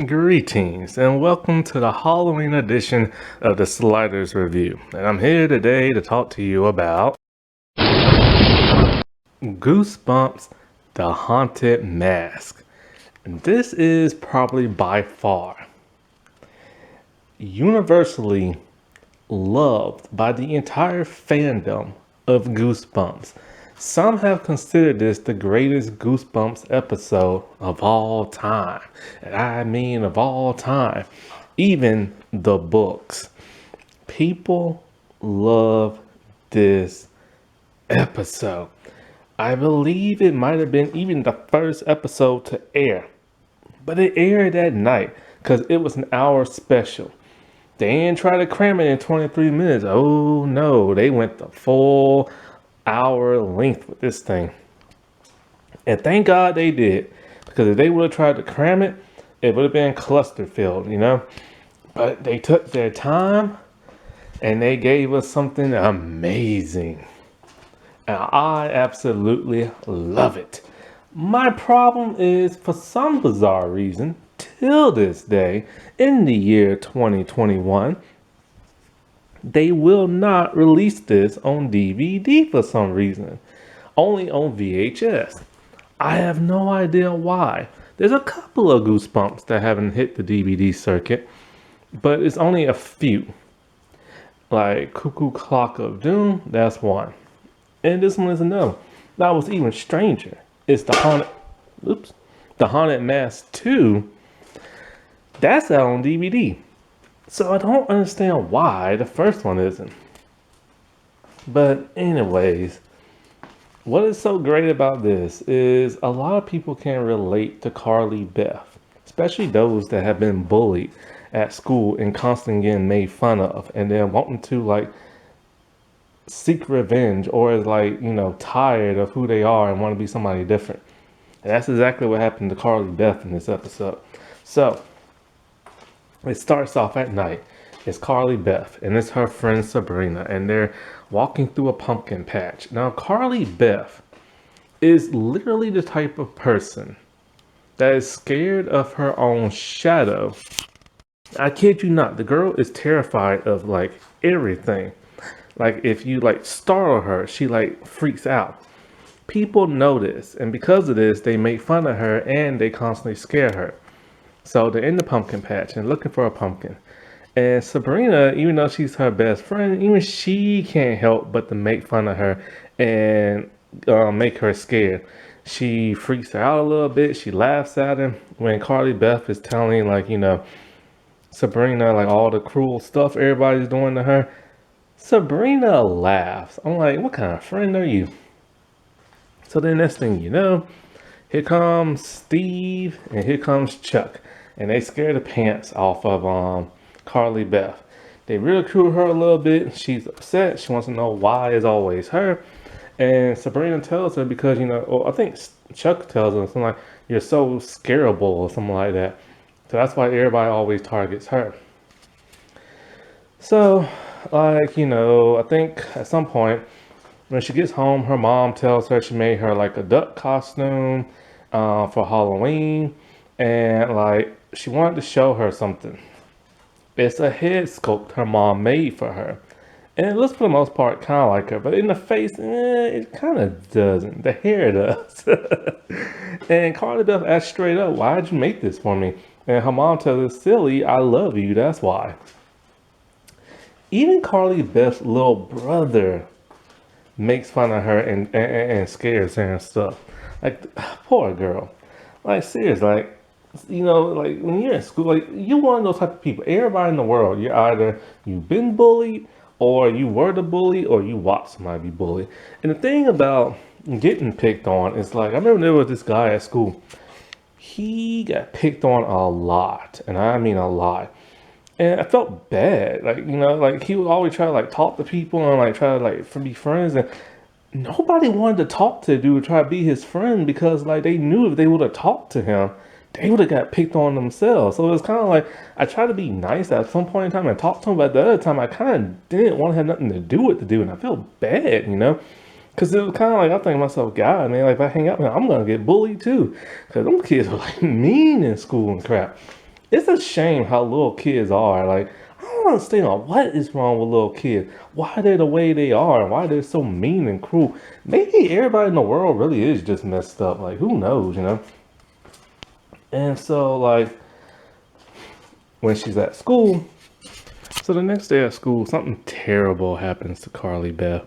Greetings and welcome to the Halloween edition of the Sliders Review. And I'm here today to talk to you about Goosebumps, the Haunted Mask. And this is probably by far universally loved by the entire fandom of Goosebumps. Some have considered this the greatest Goosebumps episode of all time. And I mean of all time. Even the books. People love this episode. I believe it might have been even the first episode to air. But it aired that night because it was an hour special. They didn't try to cram it in 23 minutes. Oh no, they went the full hour length with this thing. And thank God they did. Because if they would have tried to cram it, it would have been cluster filled, you know? But they took their time and they gave us something amazing. And I absolutely love it. My problem is, for some bizarre reason, till this day, in the year 2021, they will not release this on DVD for some reason. Only on VHS. I have no idea why. There's a couple of Goosebumps that haven't hit the DVD circuit, but it's only a few. Like Cuckoo Clock of Doom, that's one. And this one is another. That was even stranger. It's the Haunted Mask 2. That's out on DVD. So I don't understand why the first one isn't. But anyways, what is so great about this is a lot of people can relate to Carly Beth, especially those that have been bullied at school and constantly getting made fun of, and then wanting to like seek revenge, or is like, you know, tired of who they are and want to be somebody different. And that's exactly what happened to Carly Beth in this episode. So it starts off at night. It's Carly Beth and it's her friend Sabrina, and they're walking through a pumpkin patch. Now, Carly Beth is literally the type of person that is scared of her own shadow. I kid you not, the girl is terrified of like everything. Like if you like startle her, she like freaks out. People know this, and because of this, they make fun of her and they constantly scare her. So they're in the pumpkin patch and looking for a pumpkin. And Sabrina, even though she's her best friend, even she can't help but to make fun of her and make her scared. She freaks her out a little bit. She laughs at him when Carly Beth is telling, like, you know, Sabrina, like all the cruel stuff everybody's doing to her. Sabrina laughs. I'm like, what kind of friend are you? So then next thing you know, here comes Steve and here comes Chuck. And they scare the pants off of Carly Beth. They ridicule her a little bit. She's upset. She wants to know why it's always her. And Sabrina tells her because, you know, or I think Chuck tells her something like, you're so scareable or something like that. So that's why everybody always targets her. So, like, you know, I think at some point when she gets home, her mom tells her she made her like a duck costume for Halloween. And like, she wanted to show her something. It's a head sculpt her mom made for her. And it looks for the most part kind of like her, but in the face, it kind of doesn't. The hair does. And Carly Beth asked straight up, why'd you make this for me? And her mom tells her, silly, I love you, that's why. Even Carly Beth's little brother makes fun of her and scares her and stuff. Like, poor girl. Like, seriously, like, you know, like when you're in school, like you're one of those type of people. Everybody in the world, you're either you've been bullied, or you were the bully, or you watched somebody be bullied. And the thing about getting picked on is like, I remember there was this guy at school. He got picked on a lot, and I mean a lot. And I felt bad, like, you know, like he would always try to like talk to people and like try to like be friends, and nobody wanted to talk to the dude, try to be his friend, because like they knew if they would have talked to him, they would have got picked on themselves. So it was kind of like, I tried to be nice at some point in time and talk to him, but at the other time I kind of didn't want to have nothing to do with the dude, and I felt bad, you know, because it was kind of like, I think to myself, God, man, like if I hang out with him, I'm gonna get bullied too, because them kids were like mean in school and crap. It's a shame how little kids are. Like, I don't understand what is wrong with little kids. Why they're the way they are, and why they're so mean and cruel. Maybe everybody in the world really is just messed up. Like, who knows, you know? And so, like, when she's at school, so the next day at school, something terrible happens to Carly Beth.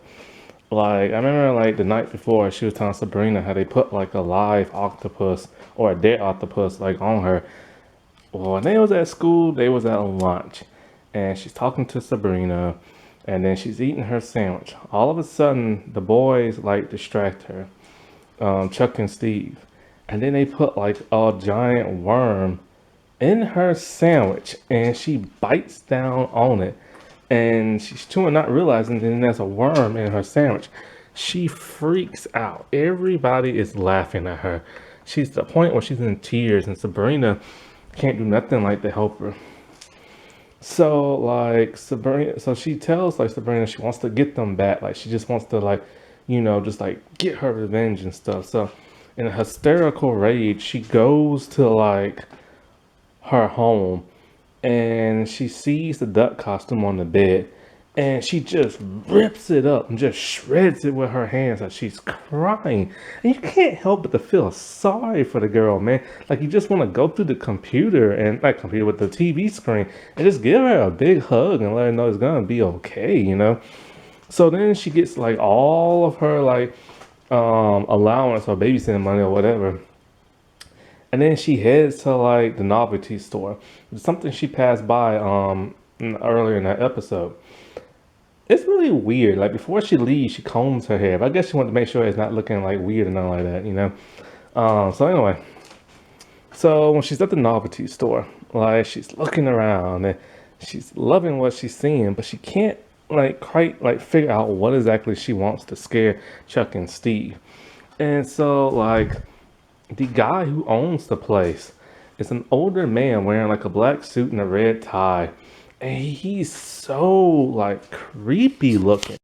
Like, I remember, like, the night before, she was telling Sabrina how they put, like, a live octopus or a dead octopus, like, on her. Well, when they was at school, they was at lunch, and she's talking to Sabrina, and then she's eating her sandwich. All of a sudden, the boys like distract her, Chuck and Steve, and then they put like a giant worm in her sandwich, and she bites down on it, and she's chewing, not realizing that there's a worm in her sandwich. She freaks out. Everybody is laughing at her. She's to the point where she's in tears, and Sabrina can't do nothing like to help her. So like Sabrina, so she tells like Sabrina she wants to get them back. Like she just wants to like, just like get her revenge and stuff. So in a hysterical rage, she goes to like her home and she sees the duck costume on the bed and she just rips it up and just shreds it with her hands like she's crying. And you can't help but to feel sorry for the girl, man. Like you just want to go through the computer and like computer with the TV screen and just give her a big hug and let her know it's gonna be okay, you know? So then she gets like all of her like allowance or babysitting money or whatever. And then she heads to like the novelty store. It's something she passed by earlier in that episode. It's really weird. Like before she leaves, she combs her hair. But I guess she wanted to make sure it's not looking like weird and nothing like that, you know. So anyway, so when she's at the novelty store, like she's looking around and she's loving what she's seeing, but she can't like quite like figure out what exactly she wants to scare Chuck and Steve. And so like the guy who owns the place is an older man wearing like a black suit and a red tie. And he's so like creepy looking.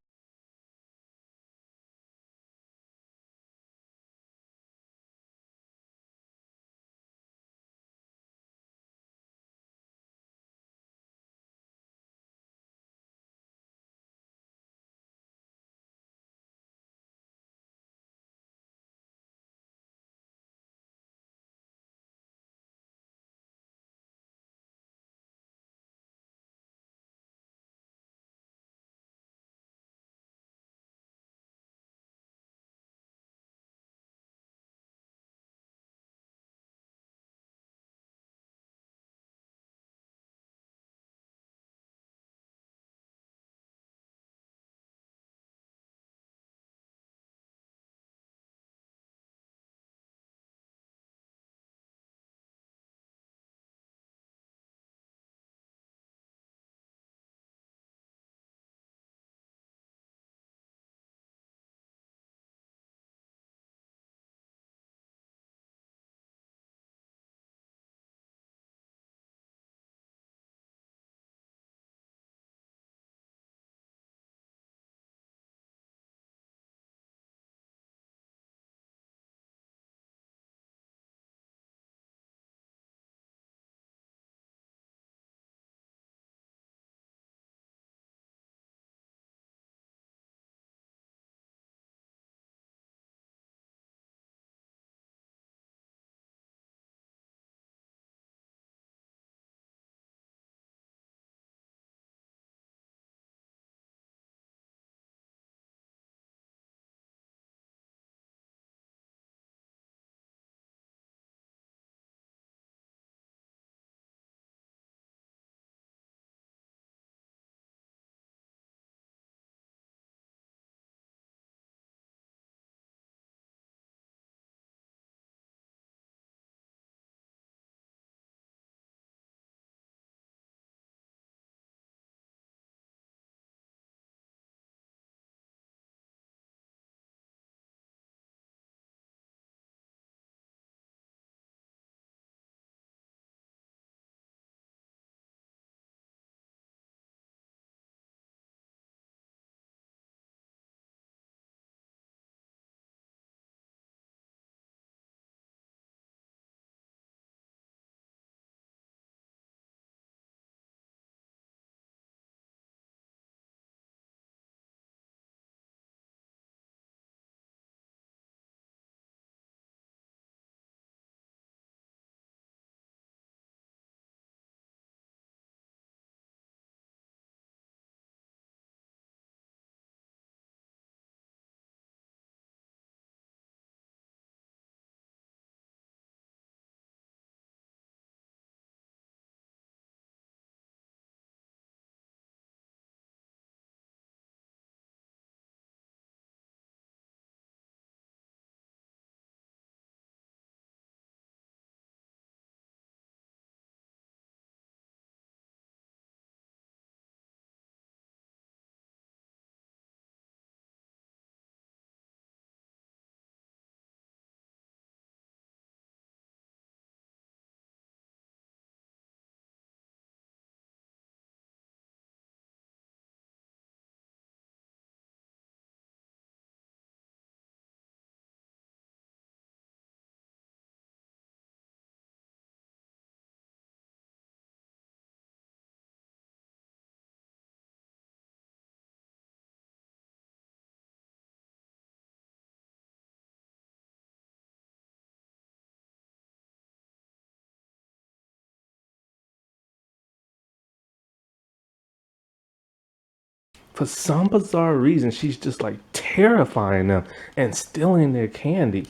For some bizarre reason, she's just like terrifying them and stealing their candy.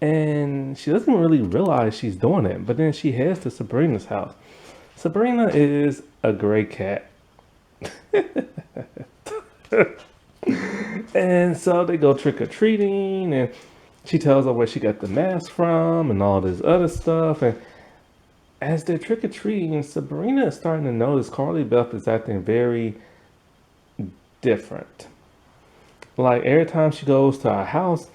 And she doesn't really realize she's doing it. But then she heads to Sabrina's house. Sabrina is a gray cat. And so they go trick or treating, and she tells her where she got the mask from and all this other stuff. And as they're trick or treating, Sabrina is starting to notice Carly Beth is acting very different. Like every time she goes to our house,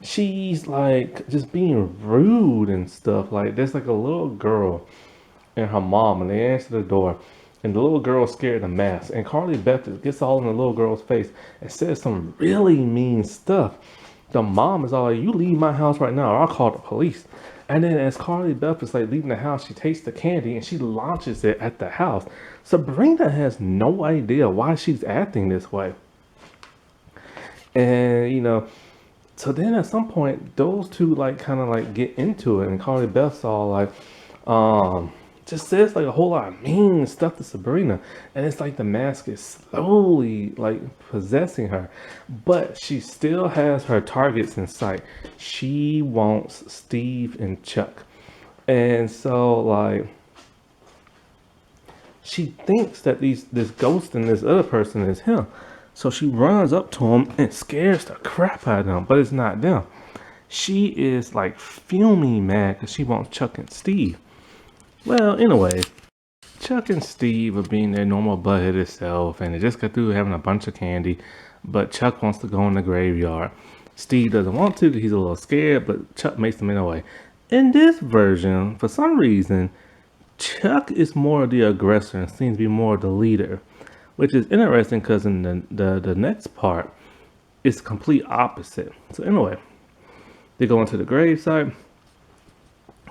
she's like just being rude and stuff. Like there's like a little girl and her mom, and they answer the door, and the little girl's scared of the mask, and Carly Beth just gets all in the little girl's face and says some really mean stuff. The mom is all like, "You leave my house right now, or I'll call the police." And then as Carly Beth is like leaving the house, she takes the candy and she launches it at the house. Sabrina has no idea why she's acting this way. And so then at some point, those two like kind of like get into it, and Carly Beth's all like, um, just says like a whole lot of mean stuff to Sabrina, and it's like the mask is slowly like possessing her, but she still has her targets in sight. She wants Steve and Chuck, and so like she thinks that this ghost and this other person is him. So she runs up to him and scares the crap out of them, but it's not them. She is like fuming mad because she wants Chuck and Steve. Well, anyway, Chuck and Steve are being their normal buttheaded self, and they just got through having a bunch of candy, but Chuck wants to go in the graveyard. Steve doesn't want to because he's a little scared, but Chuck makes him anyway. In this version, for some reason, Chuck is more the aggressor and seems to be more the leader, which is interesting because in the next part, it's complete opposite. So anyway, they go into the gravesite,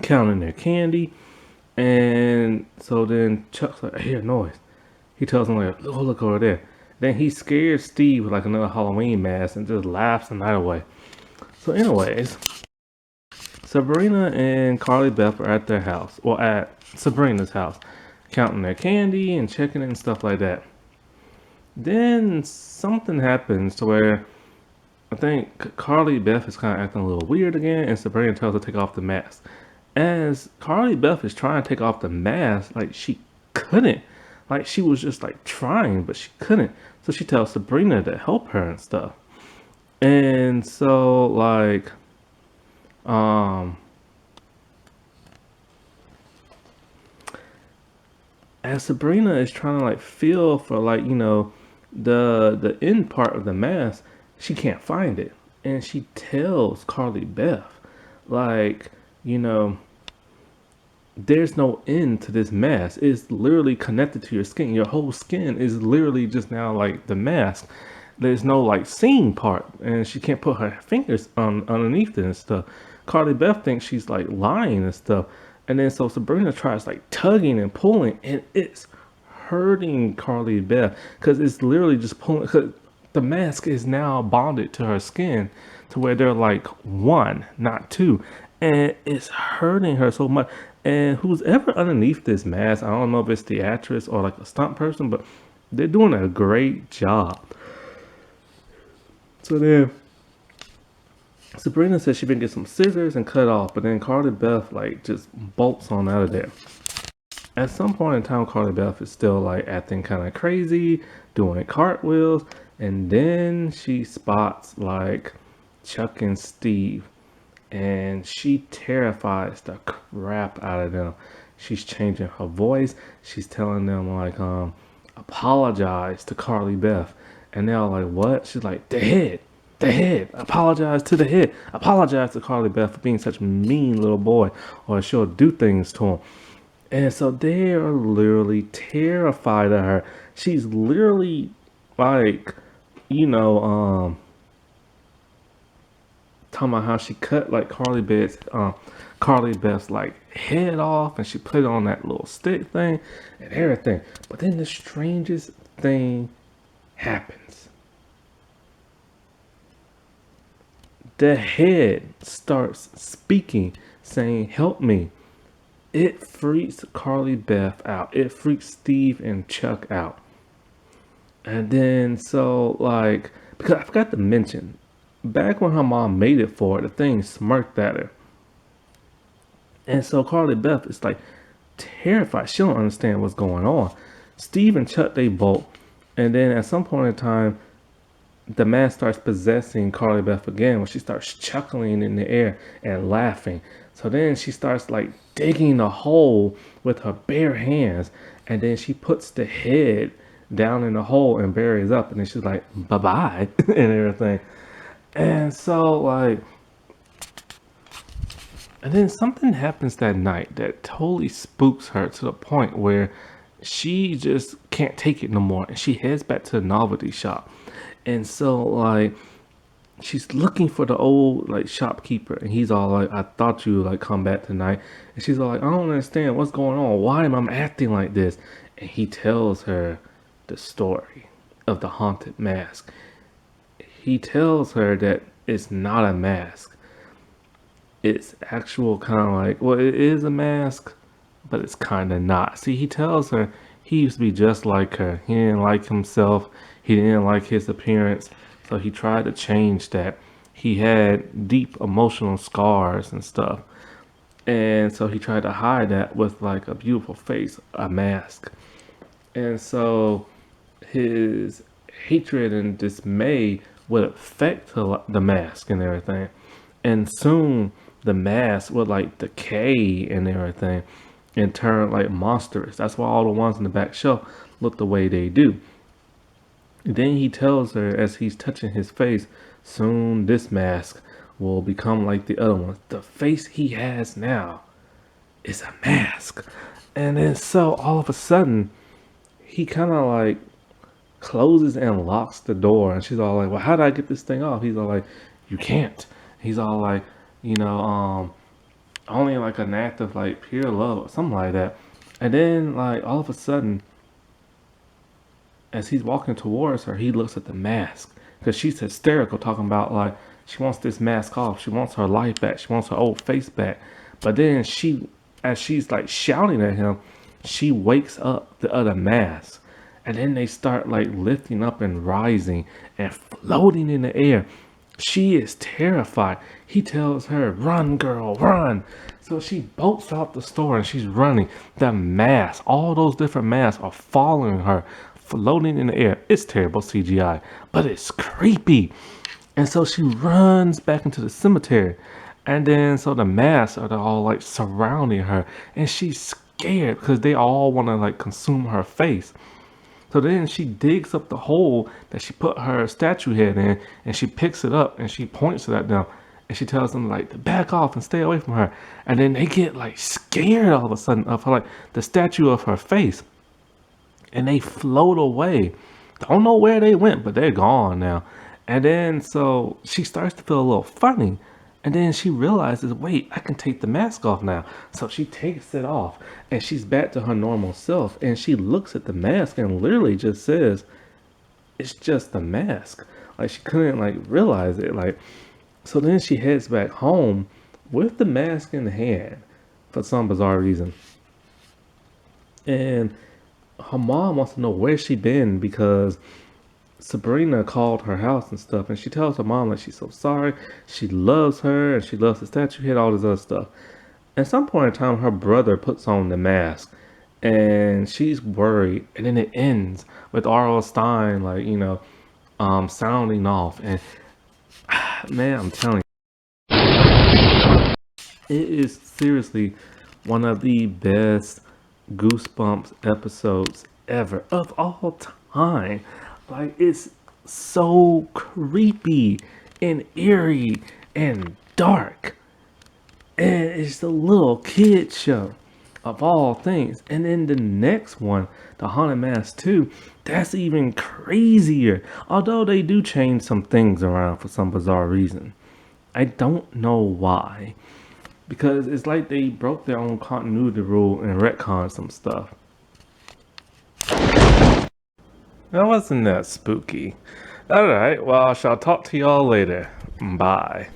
counting their candy, and so then Chuck's like, "I hear a noise." He tells him like, "Oh, look over there." Then he scares Steve with like another Halloween mask and just laughs the night away. So anyways, Sabrina and Carly Beth are at their house, or at Sabrina's house, counting their candy and checking it and stuff like that. Then something happens to where I think Carly Beth is kind of acting a little weird again, and Sabrina tells her to take off the mask. As Carly Beth is trying to take off the mask, like she couldn't. Like she was just like trying, but she couldn't. So she tells Sabrina to help her and stuff. And so like um as Sabrina is trying to like feel for like, the end part of the mask, she can't find it. And she tells Carly Beth, like, you know, there's no end to this mask. It's literally connected to your skin. Your whole skin is literally just now like the mask. There's no like seam part, and she can't put her fingers on underneath it and stuff. Carly Beth thinks she's like lying and stuff, and then so Sabrina tries like tugging and pulling, and it's hurting Carly Beth because it's literally just pulling. Cause the mask is now bonded to her skin to where they're like one, not two, and it's hurting her so much. And who's ever underneath this mask, I don't know if it's the actress or like a stunt person, but they're doing a great job. So then Sabrina says she been get some scissors and cut off, but then Carly Beth like just bolts on out of there. At some point in time, Carly Beth is still like acting kind of crazy, doing cartwheels, and then she spots like Chuck and Steve, and she terrifies the crap out of them. She's changing her voice. She's telling them like, apologize to Carly Beth, and they're all like, what? She's like, the head, apologize to the head, apologize to Carly Beth for being such a mean little boy, or she'll do things to him. And so they are literally terrified of her. She's literally like, you know, talking about how she cut like Carly Beth's like head off, and she put it on that little stick thing and everything. But then the strangest thing happens. The head starts speaking, saying, "Help me." It freaks Carly Beth out. It freaks Steve and Chuck out. And then so like because I forgot to mention, back when her mom made it for her, the thing smirked at her. And so Carly Beth is like terrified. She don't understand what's going on. Steve and Chuck they bolt, and then at some point in time, the mask starts possessing Carly Beth again when she starts chuckling in the air and laughing. So then she starts like digging a hole with her bare hands, and then she puts the head down in the hole and buries up, and then she's like bye bye and everything. And so like, and then something happens that night that totally spooks her to the point where she just can't take it no more, and she heads back to the novelty shop. And so like she's looking for the old like shopkeeper, and he's all like, I thought you would like come back tonight. And she's all like, I don't understand what's going on, why am I acting like this? And he tells her the story of the haunted mask. He tells her that it's not a mask, it's actual kind of like, well, it is a mask, but it's kind of not. See, he tells her he used to be just like her. He didn't like himself. He didn't like his appearance. So he tried to change that. He had deep emotional scars and stuff. And so he tried to hide that with like a beautiful face, a mask. And so his hatred and dismay would affect the mask and everything. And soon the mask would like decay and everything and turn like monstrous. That's why all the ones in the back shelf look the way they do. And then he tells her as he's touching his face, soon this mask will become like the other ones. The face he has now is a mask. And then so all of a sudden, he kind of like closes and locks the door. And she's all like, well, how do I get this thing off? He's all like, you can't. He's all like, you know, only like an act of like pure love or something like that. And then like all of a sudden, as he's walking towards her, he looks at the mask because she's hysterical, talking about like she wants this mask off, she wants her life back, she wants her old face back. But then she, as she's like shouting at him, she wakes up the other mask, and then they start like lifting up and rising and floating in the air. She is terrified. He tells her, run, girl, run. So she bolts out the store and she's running. The masks, all those different masks are following her, floating in the air. It's terrible CGI, but it's creepy. And so she runs back into the cemetery. And then so the masks are all like surrounding her. And she's scared because they all want to like consume her face. So then she digs up the hole that she put her statue head in, and she picks it up and she points it at them, and she tells them like to back off and stay away from her. And then they get like scared all of a sudden of her, like the statue of her face, and they float away. Don't know where they went, but they're gone now. And then so she starts to feel a little funny. And then she realizes, wait, I can take the mask off now. So she takes it off and she's back to her normal self. And she looks at the mask and literally just says, it's just a mask. Like she couldn't like realize it. Like, so then she heads back home with the mask in hand for some bizarre reason. And her mom wants to know where she been because Sabrina called her house and stuff, and she tells her mom that she's so sorry, she loves her, and she loves the statue head, all this other stuff. At some point in time, her brother puts on the mask, and she's worried, and then it ends with R.L. Stein, like, sounding off, and man, I'm telling you, it is seriously one of the best Goosebumps episodes ever of all time. Like it's so creepy and eerie and dark. And it's a little kid show of all things. And then the next one, the Haunted Mask 2, that's even crazier. Although they do change some things around for some bizarre reason. I don't know why. Because it's like they broke their own continuity rule and retconned some stuff. That wasn't that spooky. Alright, well, I shall talk to y'all later. Bye.